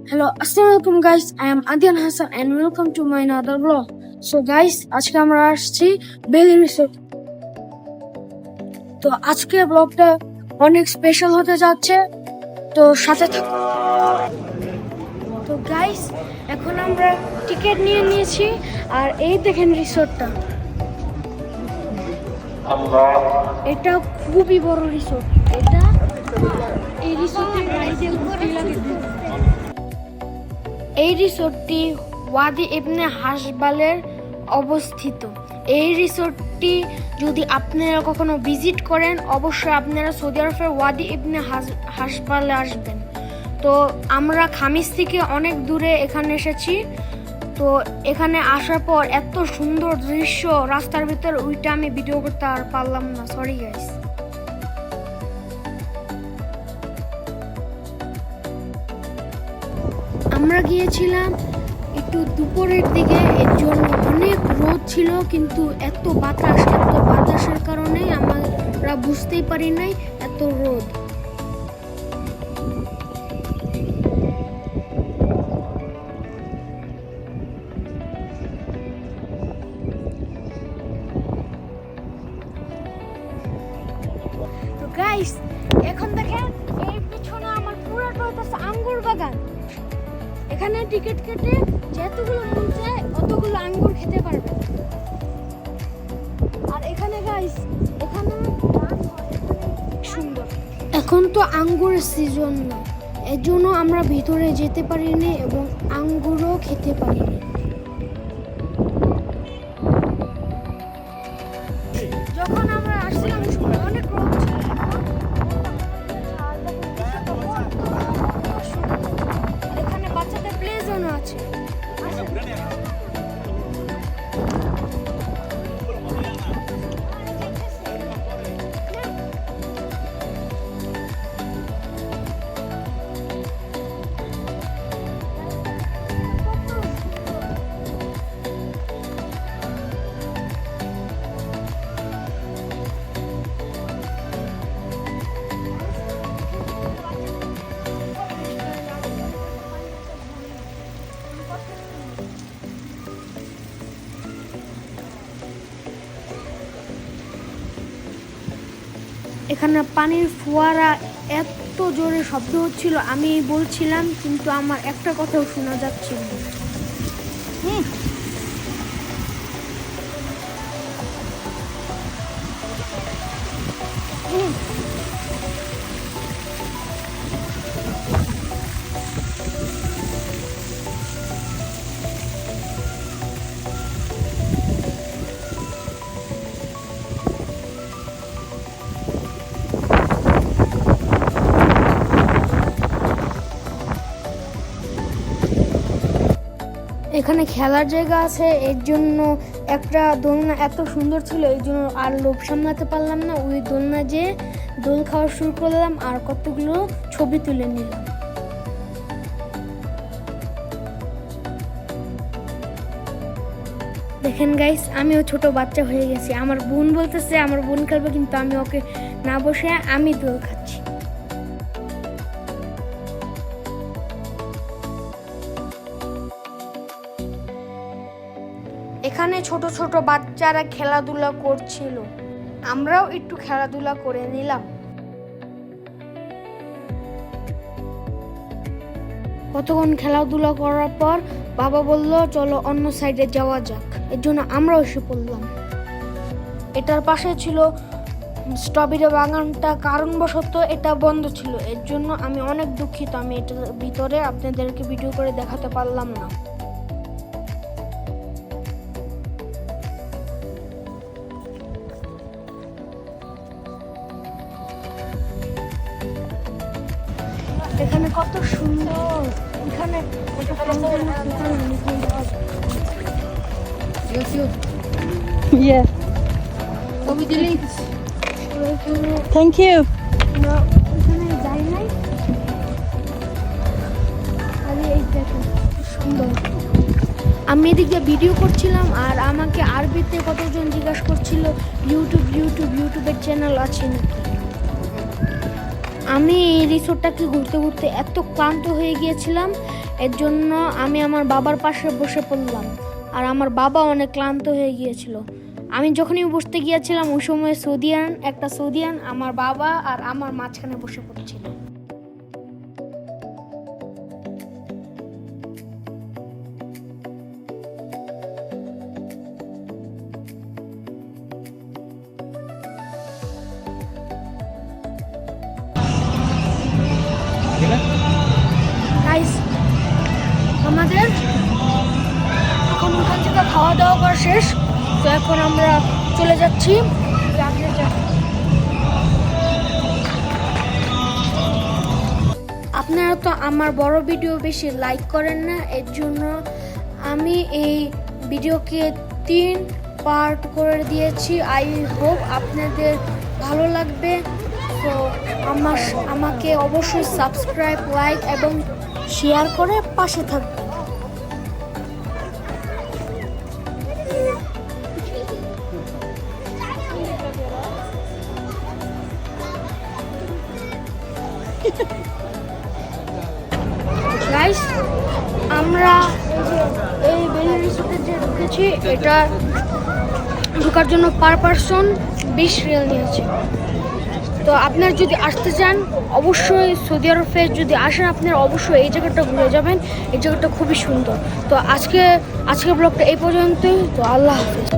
Hello, Assalamualaikum guys. I am Adyan Hassan and welcome to my another vlog. So guys, আজকে আমরা আসছি বেলি resort. তো আজকে ব্লগটা অনেক স্পেশাল হতে যাচ্ছে, তো সাথে থাকুন। তো গাইস, এখন আমরা টিকিট নিয়ে নিয়েছি আর এই দেখেন রিসোর্টটা। এটা খুবই বড় রিসোর্ট। এই রিসোর্টে গাড়িতে ঘুরতে লাগে। এই রিসোর্টটি ওয়াদি ইবনে হাসবালের অবস্থিত। এই রিসোর্টটি যদি আপনারা কখনো ভিজিট করেন, অবশ্যই আপনারা সৌদি আরবের ওয়াদি ইবনে হাসবালে আসবেন। তো আমরা খামিস থেকে অনেক দূরে এখানে এসেছি। তো এখানে আসার পর এত সুন্দর দৃশ্য রাস্তার ভিতর, ওইটা আমি ভিডিও করতে আর পারলাম না, সরি গাইস। আমরা গিয়েছিলাম একটু দুপুরের দিকে, এর জন্য অনেক রোদ ছিল, কিন্তু এত বাতাসের কারণে আমরা বুঝতেই পারি নাই এত রোদ। তো গাইস, এখন দেখেন এই পিছনে আমার পুরোটা হচ্ছে আঙ্গুর বাগান। এখানে টিকিট কেটে যতগুলো মন চায় অতগুলো আঙ্গুর খেতে পারবে। আর এখানে গাইস, এখানে সুন্দর। এখন তো আঙ্গুরের সিজন না, এর জন্য আমরা ভিতরে যেতে পারিনি এবং আঙ্গুরও খেতে পারিনি। যখন আমরা আসছিলাম অনেক রোদ ছিল। এখানে বাচ্চাদের প্লে জোন আছে। এখানে পানির ফোয়ারা এত জোরে শব্দ হচ্ছিল, আমি বলছিলাম কিন্তু আমার একটা কথাও শোনা যাচ্ছিল না। এখানে খেলার জায়গা আছে, এর জন্য একটা দোলনা এত সুন্দর ছিল, এই জন্য আর লোভ সামলাতে পারলাম না, ওই দোলনা যে দোল খাওয়া শুরু করলাম আর কতগুলো ছবি তুলে নিলাম। দেখেন গাইস, আমিও ছোট বাচ্চা হয়ে গেছি। আমার বোন বলতেছে আমার বোন খেলবে, কিন্তু আমি ওকে না বসে আমি দোল খাচ্ছি। এখানে ছোট ছোট বাচ্চারা খেলাধুলা করছিল, আমরাও একটু খেলাধুলা করে নিলাম। কতক্ষণ খেলাধুলা করার পর বাবা বলল চলো অন্য সাইডে যাওয়া যাক, এর জন্য আমরাও এসে পড়লাম। এটার পাশে ছিল স্ট্রবেরি বাগানটা, কারণবশত এটা বন্ধ ছিল, এর জন্য আমি অনেক দুঃখিত। আমি এটার ভিতরে আপনাদেরকে ভিডিও করে দেখাতে পারলাম না। এখানে কত সুন্দর, এখানে Yeah. Thank you. এখানে যাই নাই। আরে এই দেখেন সুন্দর। আমি এদিকে ভিডিও করছিলাম আর আমাকে আরবিতে কতজন জিজ্ঞাসা করছিল ইউটিউবের চ্যানেল আছে নাকি। আমি এই রিসোর্টটাকে ঘুরতে ঘুরতে এত ক্লান্ত হয়ে গিয়েছিলাম, এর জন্য আমি আমার বাবার পাশে বসে পড়লাম। আর আমার বাবা অনেক ক্লান্ত হয়ে গিয়েছিল। আমি যখনই বসতে গিয়েছিলাম ওই সময় একটা সৌদিয়ান আমার বাবা আর আমার মাঝখানে বসে পড়ছিল। গাইস, আমাদের এখন ওখান থেকে খাওয়া দাওয়া করা শেষ, তো এখন আমরা চলে যাচ্ছি। আপনারা তো আমার বড় ভিডিও বেশি লাইক করেন না, এর জন্য আমি এই ভিডিওকে 3 পার্ট করে দিয়েছি। আই হোপ আপনাদের ভালো লাগবে। তো আমাকে অবশ্যই সাবস্ক্রাইব, লাইক এবং শেয়ার করে পাশে থাকবেন। গাইস, আমরা এই বেলি রিসোর্টে যে ঢুকেছি, এটা ঢোকার জন্য পার পারসন 20 রিয়াল নিয়েছে। তো আপনারা যদি আসতে চান, অবশ্যই সৌদি আরবে যদি আসেন আপনারা অবশ্যই এই জায়গাটা ঘুরে যাবেন। এই জায়গাটা খুবই সুন্দর। তো আজকে ব্লগটা এই পর্যন্তই। তো আল্লাহ হাফেজ।